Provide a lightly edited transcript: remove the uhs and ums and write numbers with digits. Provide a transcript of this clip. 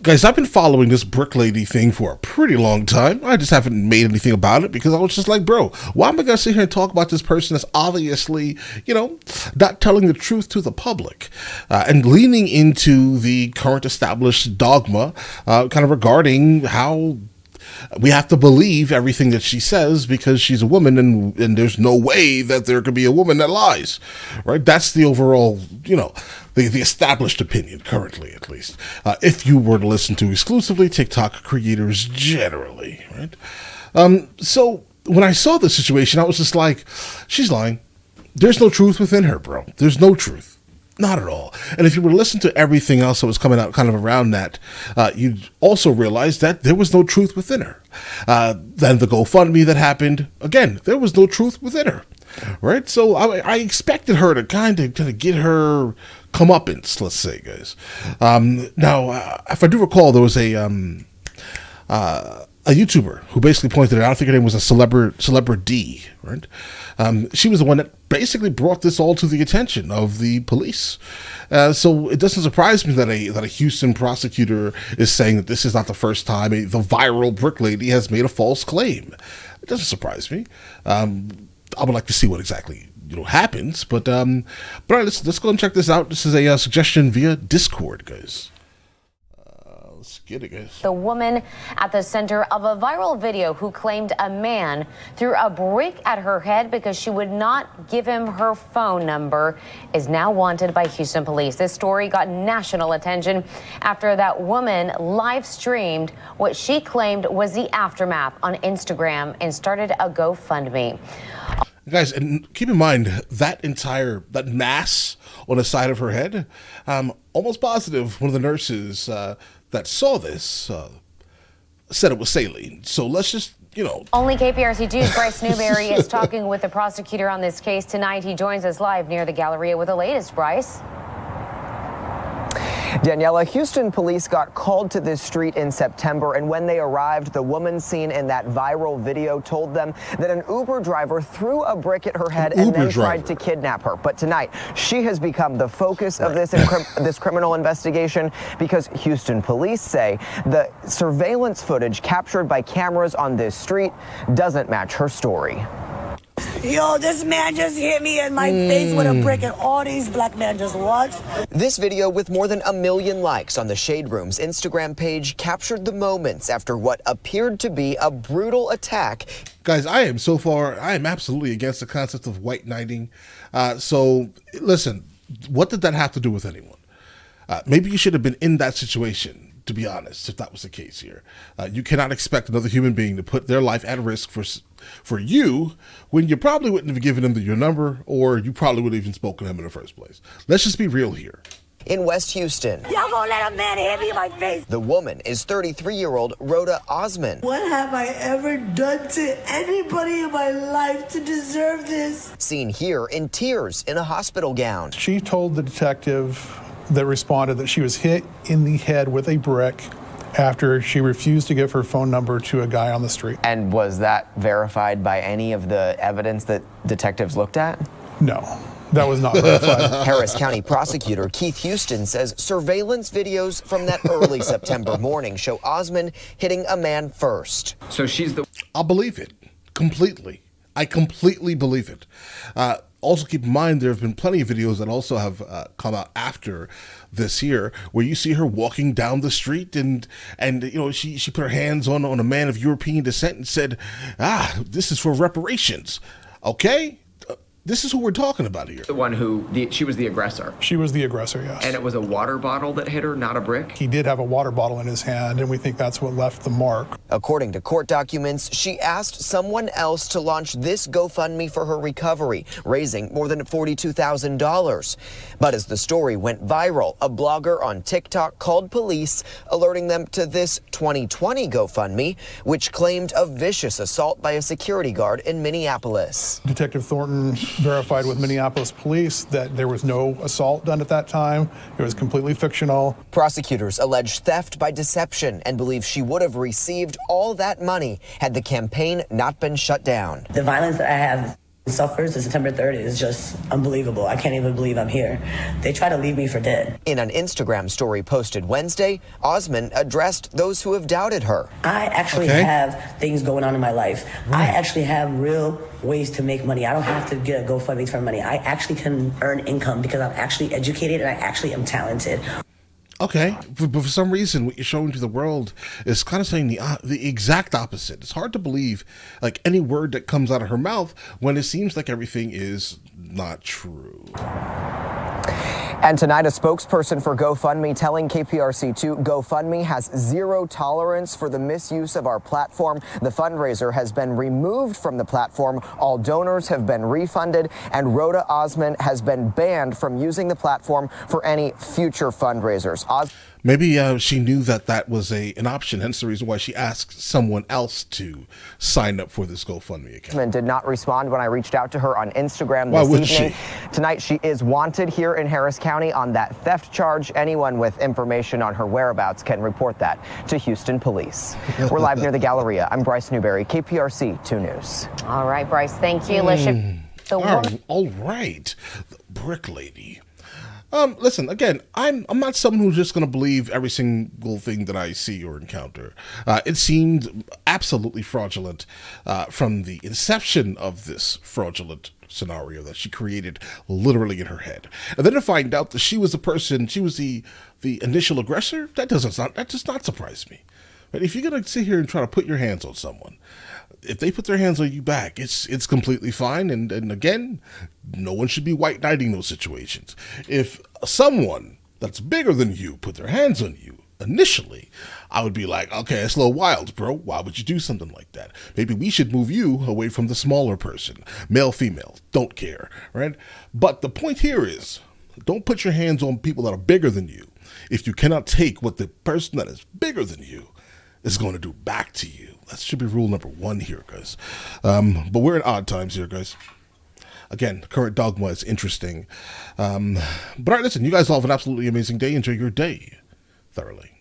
Guys, I've been following this brick lady thing for a pretty long time. I just haven't made anything about it because I was just like, bro, why am I going to sit here and talk about this person that's obviously, not telling the truth to the public and leaning into the current established dogma kind of regarding how we have to believe everything that she says because she's a woman and there's no way that there could be a woman that lies, right? That's the overall, the established opinion currently, at least, if you were to listen to exclusively TikTok creators generally, right? So when I saw the situation, I was just like, she's lying. There's no truth within her, bro. There's no truth. Not at all. And if you were to listen to everything else that was coming out kind of around that, you'd also realize that there was no truth within her. Then the GoFundMe that happened, again, there was no truth within her, right? So I expected her to kind of get her comeuppance, let's say, guys. Now, if I do recall, there was a YouTuber who basically pointed it out. I think her name was a Celebrity, right? She was the one that basically brought this all to the attention of the police. So it doesn't surprise me that a Houston prosecutor is saying that this is not the first time the viral brick lady has made a false claim. It doesn't surprise me. I would like to see what exactly happens. But all right, let's go and check this out. This is a suggestion via Discord, guys. The woman at the center of a viral video who claimed a man threw a brick at her head because she would not give him her phone number is now wanted by Houston police. This story got national attention after that woman live streamed what she claimed was the aftermath on Instagram and started a GoFundMe. Guys, and keep in mind that mass on the side of her head, almost positive one of the nurses that saw this said it was saline. So let's just, Only KPRC2's Bryce Newberry is talking with the prosecutor on this case tonight. He joins us live near the Galleria with the latest. Bryce? Daniela, Houston police got called to this street in September, and when they arrived, the woman seen in that viral video told them that an Uber driver threw a brick at her head and then tried to kidnap her. But tonight, she has become the focus of this criminal investigation because Houston police say the surveillance footage captured by cameras on this street doesn't match her story. Yo, this man just hit me in my face with a brick, and all these black men just watched. This video with more than 1 million likes on the Shade Room's Instagram page captured the moments after what appeared to be a brutal attack. Guys, I am absolutely against the concept of white knighting. So listen, what did that have to do with anyone? Maybe you should have been in that situation, to be honest, if that was the case here. You cannot expect another human being to put their life at risk for you when you probably wouldn't have given them your number, or you probably would have even spoken to him in the first place. Let's just be real here. In West Houston, Y'all gonna let a man hit me in my face? the woman is 33-year-old Rhoda Osman. What have I ever done to anybody in my life to deserve this? Seen here in tears in a hospital gown. She told the detective that responded that she was hit in the head with a brick after she refused to give her phone number to a guy on the street. And was that verified by any of the evidence that detectives looked at? No, that was not verified. Harris County prosecutor Keith Houston says surveillance videos from that early September morning show Osman hitting a man first. So I'll believe it completely. I completely believe it. Also, keep in mind, there have been plenty of videos that also have come out after this year where you see her walking down the street and she put her hands on a man of European descent and said, this is for reparations. Okay? This is who we're talking about here. the one she was the aggressor. She was the aggressor, yes. And it was a water bottle that hit her, not a brick? He did have a water bottle in his hand, and we think that's what left the mark. According to court documents, she asked someone else to launch this GoFundMe for her recovery, raising more than $42,000. But as the story went viral, a blogger on TikTok called police, alerting them to this 2020 GoFundMe, which claimed a vicious assault by a security guard in Minneapolis. Detective Thornton verified with Minneapolis police that there was no assault done at that time. It was completely fictional. Prosecutors allege theft by deception and believe she would have received all that money had the campaign not been shut down. The violence that I have Suffers and September 3rd is just unbelievable. I can't even believe I'm here. They try to leave me for dead. In an Instagram story posted Wednesday, Osman addressed those who have doubted her. I actually have things going on in my life. I actually have real ways to make money. I don't have to get a GoFundMe for money. I actually can earn income because I'm actually educated and I actually am talented. Okay, but for some reason, what you're showing to the world is kind of saying the exact opposite. It's hard to believe, like, any word that comes out of her mouth when it seems like everything is not true. And tonight, a spokesperson for GoFundMe telling KPRC2 GoFundMe has zero tolerance for the misuse of our platform. The fundraiser has been removed from the platform. All donors have been refunded, and Rhoda Osman has been banned from using the platform for any future fundraisers. Maybe she knew that was an option, hence the reason why she asked someone else to sign up for this GoFundMe account. Osman did not respond when I reached out to her on Instagram this evening. Tonight, she is wanted here in Harris County on that theft charge. Anyone with information on her whereabouts can report that to Houston Police. We're live near the Galleria. I'm Bryce Newberry, KPRC 2 News. All right, Bryce, thank you. All right, the brick lady. Listen, again, I'm not someone who's just going to believe every single thing that I see or encounter. It seemed absolutely fraudulent from the inception of this fraudulent scenario that she created literally in her head. And then to find out that she was the initial aggressor, that does not surprise me. But if you're going to sit here and try to put your hands on someone, if they put their hands on you back, it's completely fine. And again, no one should be white knighting those situations. If someone that's bigger than you put their hands on you initially, I would be like, okay, it's a little wild, bro. Why would you do something like that? Maybe we should move you away from the smaller person. Male, female, don't care, right? But the point here is, don't put your hands on people that are bigger than you if you cannot take what the person that is bigger than you is going to do back to you. That should be rule number 1 here, guys. But we're in odd times here, guys. Again, current dogma is interesting. But all right, listen, you guys all have an absolutely amazing day. Enjoy your day thoroughly.